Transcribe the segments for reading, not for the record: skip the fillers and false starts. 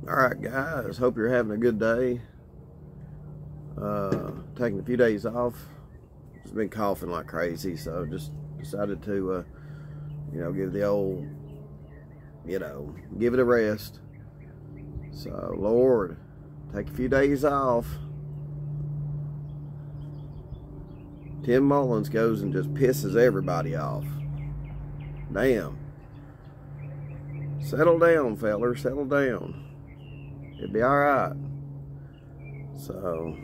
Alright guys, hope you're having a good day. Taking a few days off. Just been coughing like crazy, so just decided to give the old, give it a rest. So Lord, take a few days off. Tim Mullins goes and just pisses everybody off. Damn. Settle down, feller, settle down. It'll be alright. So,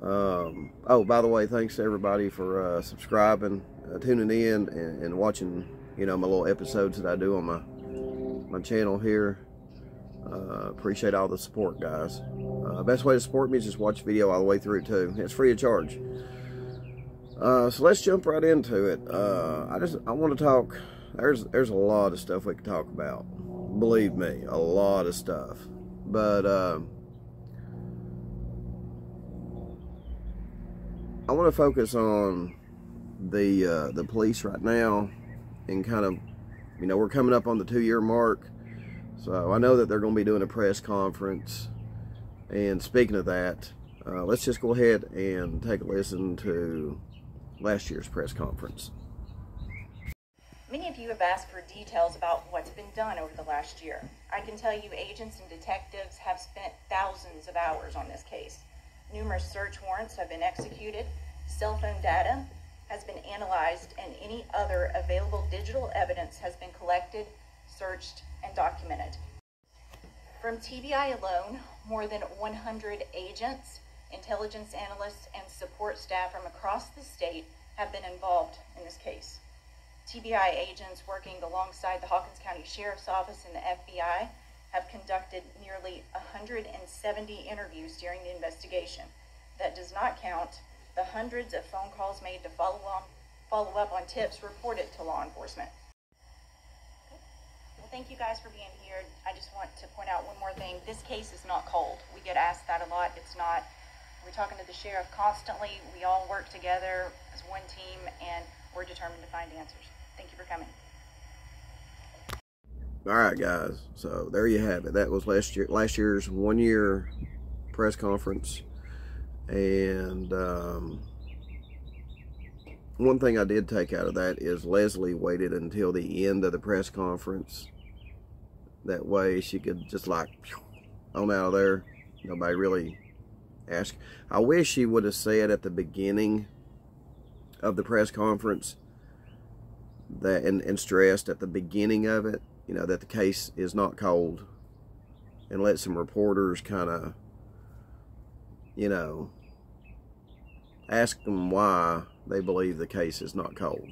oh, by the way, thanks to everybody for subscribing, tuning in, and watching, my little episodes that I do on my channel here. Appreciate all the support, guys. Best way to support me is just watch the video all the way through, too. It's free of charge. So let's jump right into it. I want to talk. There's a lot of stuff we can talk about. Believe me, a lot of stuff. But I want to focus on the police right now, and kind of, we're coming up on the 2-year mark. So I know that they're going to be doing a press conference. And speaking of that, let's just go ahead and take a listen to last year's press conference. Many of you have asked for details about what's been done over the last year. I can tell you agents and detectives have spent thousands of hours on this case. Numerous search warrants have been executed, cell phone data has been analyzed, and any other available digital evidence has been collected, searched, and documented. From TBI alone, more than 100 agents, intelligence analysts, and support staff from across the state have been involved in this case. TBI agents working alongside the Hawkins County Sheriff's Office and the FBI have conducted nearly 170 interviews during the investigation. That does not count the hundreds of phone calls made to follow up on tips reported to law enforcement. Well, thank you guys for being here. I just want to point out one more thing. This case is not cold. We get asked that a lot. It's not. We're talking to the sheriff constantly. We all work together as one team, and we're determined to find answers. Thank you for coming. All right, guys. So there you have it. That was last year's 1-year press conference. And one thing I did take out of that is Leslie waited until the end of the press conference. That way she could just like on out of there. Nobody really asked. I wish she would have said at the beginning of the press conference that, and stressed at the beginning of it, that the case is not cold, and let some reporters kind of, ask them why they believe the case is not cold.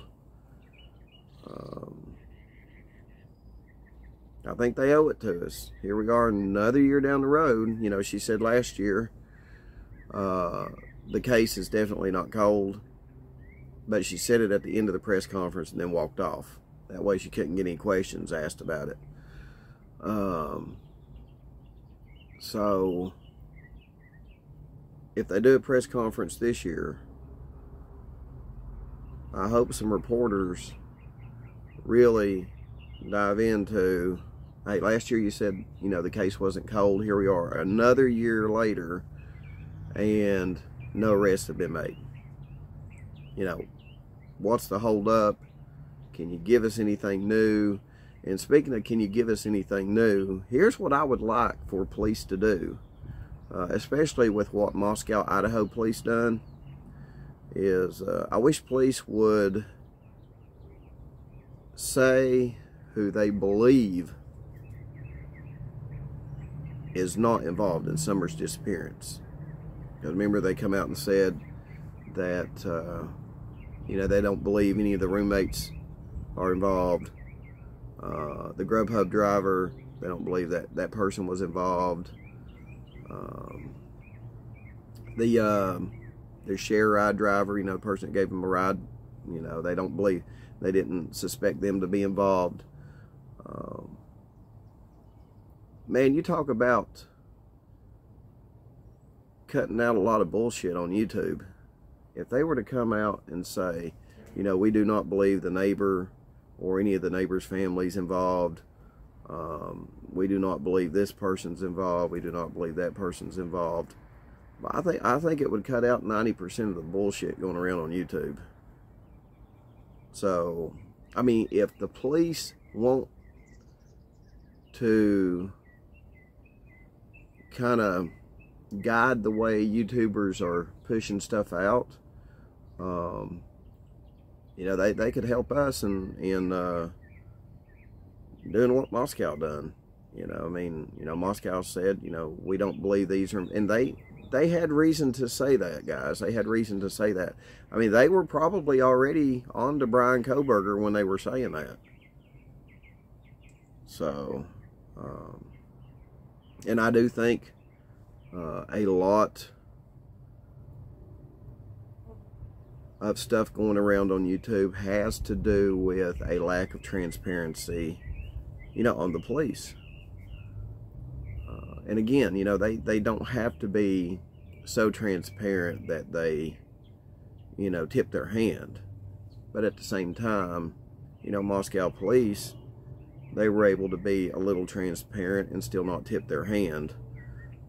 I think they owe it to us. Here we are another year down the road. She said last year the case is definitely not cold, but she said it at the end of the press conference and then walked off. That way she couldn't get any questions asked about it. So if they do a press conference this year, I hope some reporters really dive into, hey, last year you said, the case wasn't cold. Here we are another year later, and no arrests have been made. What's the hold up? Can you give us anything new? And speaking of, can you give us anything new? Here's what I would like for police to do, especially with what Moscow, Idaho police done, is I wish police would say who they believe is not involved in Summer's disappearance. Because remember, they come out and said that they don't believe any of the roommates are involved. The Grubhub driver, they don't believe that person was involved. The share ride driver, the person that gave them a ride, they don't believe, they didn't suspect them to be involved. Man, you talk about cutting out a lot of bullshit on YouTube. If they were to come out and say, we do not believe the neighbor or any of the neighbors' families involved, We do not believe this person's involved. We do not believe that person's involved. But I think it would cut out 90% of the bullshit going around on YouTube. So, I mean, if the police want to kind of guide the way YouTubers are pushing stuff out, you know, they could help us in doing what Moscow done. You know, I mean, you know, Moscow said, you know, we don't believe these are, and they had reason to say that, guys. They had reason to say that. I mean, they were probably already on to Brian Koberger when they were saying that. So, and I do think a lot of stuff going around on YouTube has to do with a lack of transparency, you know, on the police. And again, you know, they don't have to be so transparent that they, you know, tip their hand. But at the same time, you know, Moscow police, they were able to be a little transparent and still not tip their hand.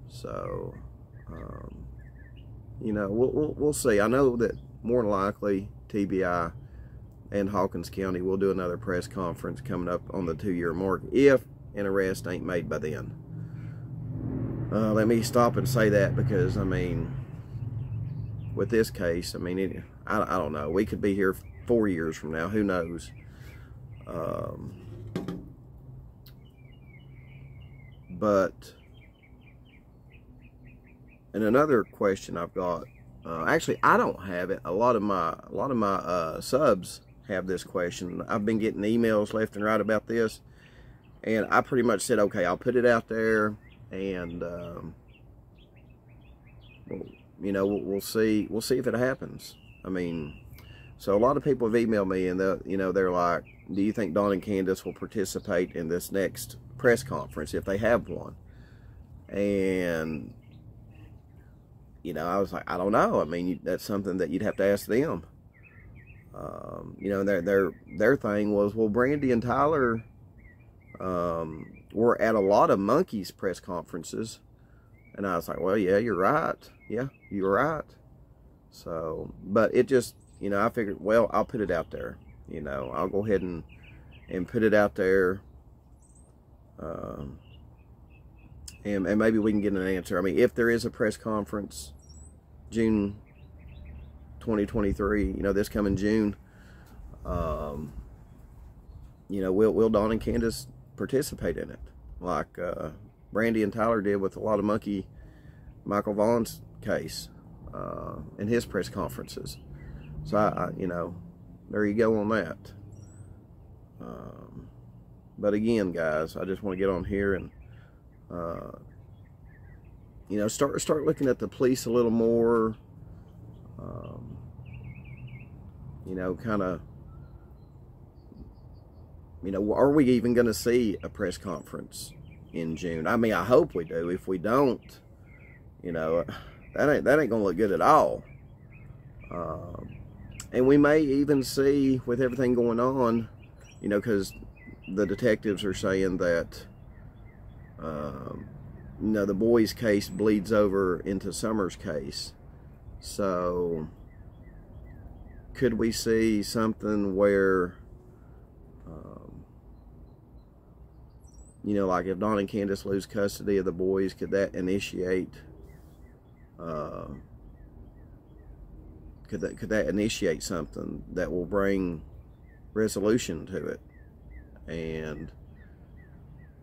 So, you know, we'll see. I know that more than likely TBI and Hawkins County will do another press conference coming up on the 2-year mark if an arrest ain't made by then. Let me stop and say that because, I mean, with this case, I mean, I don't know. We could be here 4 years from now. Who knows? But, and another question I've got, actually, I don't have it. A lot of my subs have this question. I've been getting emails left and right about this, and I pretty much said, okay, I'll put it out there. And you know, we'll see if it happens. I mean, so a lot of people have emailed me, and you know, they're like, do you think Don and Candus will participate in this next press conference if they have one? And you know, I was like, I don't know. I mean, that's something that you'd have to ask them. You know, their thing was, well, Brandy and Tyler were at a lot of monkeys press conferences, and I was like, well, yeah, you're right. Yeah, you're right. So, but it just, you know, I figured, well, I'll put it out there. You know, I'll go ahead and put it out there, and maybe we can get an answer. I mean, if there is a press conference, June 2023, you know, this coming June, you know, will Don and Candus participate in it, like Brandy and Tyler did with a lot of Michael Vaughn's case in his press conferences. So I you know, there you go on that. But again, guys, I just want to get on here and you know, start looking at the police a little more. You know, kind of, you know, are we even going to see a press conference in June? I mean, I hope we do. If we don't, you know, that ain't going to look good at all. And we may even see, with everything going on, you know, because the detectives are saying that, you know, the boys' case bleeds over into Summer's case. So, could we see something where, you know, like if Don and Candus lose custody of the boys, could that initiate, could that initiate something that will bring resolution to it? And,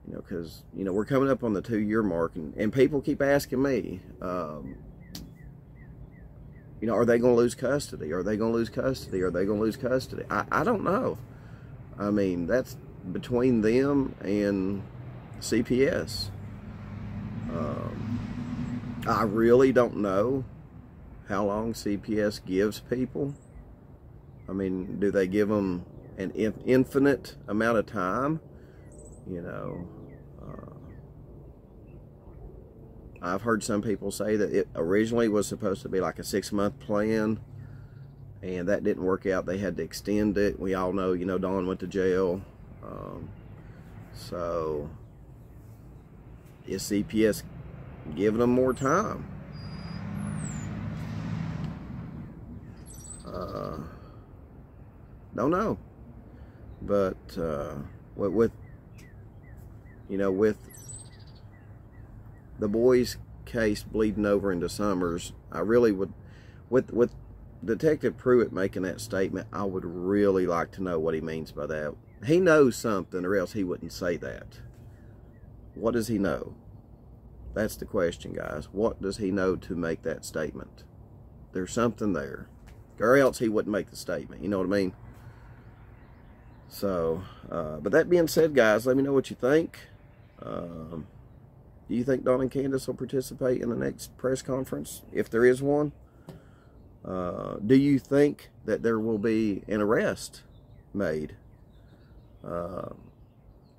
you know, because, you know, we're coming up on the 2-year mark, and people keep asking me, you know, are they going to lose custody? Are they going to lose custody? Are they going to lose custody? I don't know. I mean, that's between them and CPS. I really don't know how long CPS gives people. I mean, do they give them an infinite amount of time? You know, I've heard some people say that it originally was supposed to be like a 6-month plan, and that didn't work out. They had to extend it. We all know, you know, Don went to jail. So, Is CPS giving them more time? Don't know. But with the boys' case bleeding over into Summers, I really would, with Detective Pruitt making that statement, I would really like to know what he means by that. He knows something, or else he wouldn't say that. What does he know? That's the question, guys. What does he know to make that statement? There's something there, or else he wouldn't make the statement. You know what I mean? So, but that being said, guys, let me know what you think. Do you think Dawn and Candus will participate in the next press conference, if there is one? Do you think that there will be an arrest made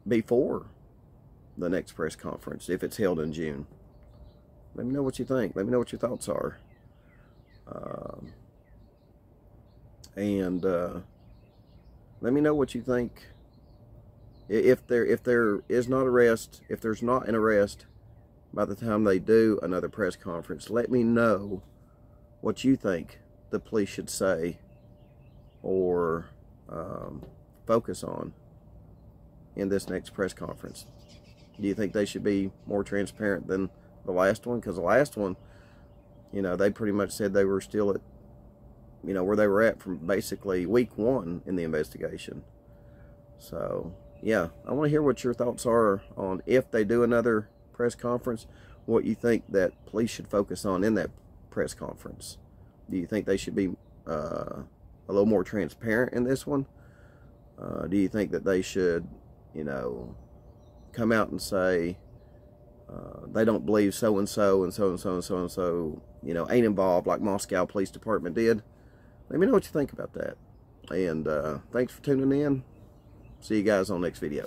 before the next press conference, if it's held in June? Let me know what you think. Let me know what your thoughts are. Let me know what you think. If there is not arrest, if there's not an arrest by the time they do another press conference, let me know what you think the police should say or focus on in this next press conference. Do you think they should be more transparent than the last one? Because the last one, they pretty much said they were still at, where they were at from basically week 1 in the investigation. So, yeah, I want to hear what your thoughts are on, if they do another press conference, what you think that police should focus on in that press conference. Do you think they should be a little more transparent in this one? Do you think that they should, come out and say they don't believe so-and-so and so-and-so and so-and-so, ain't involved, like Moscow Police Department did? Let me know what you think about that. And thanks for tuning in. See you guys on the next video.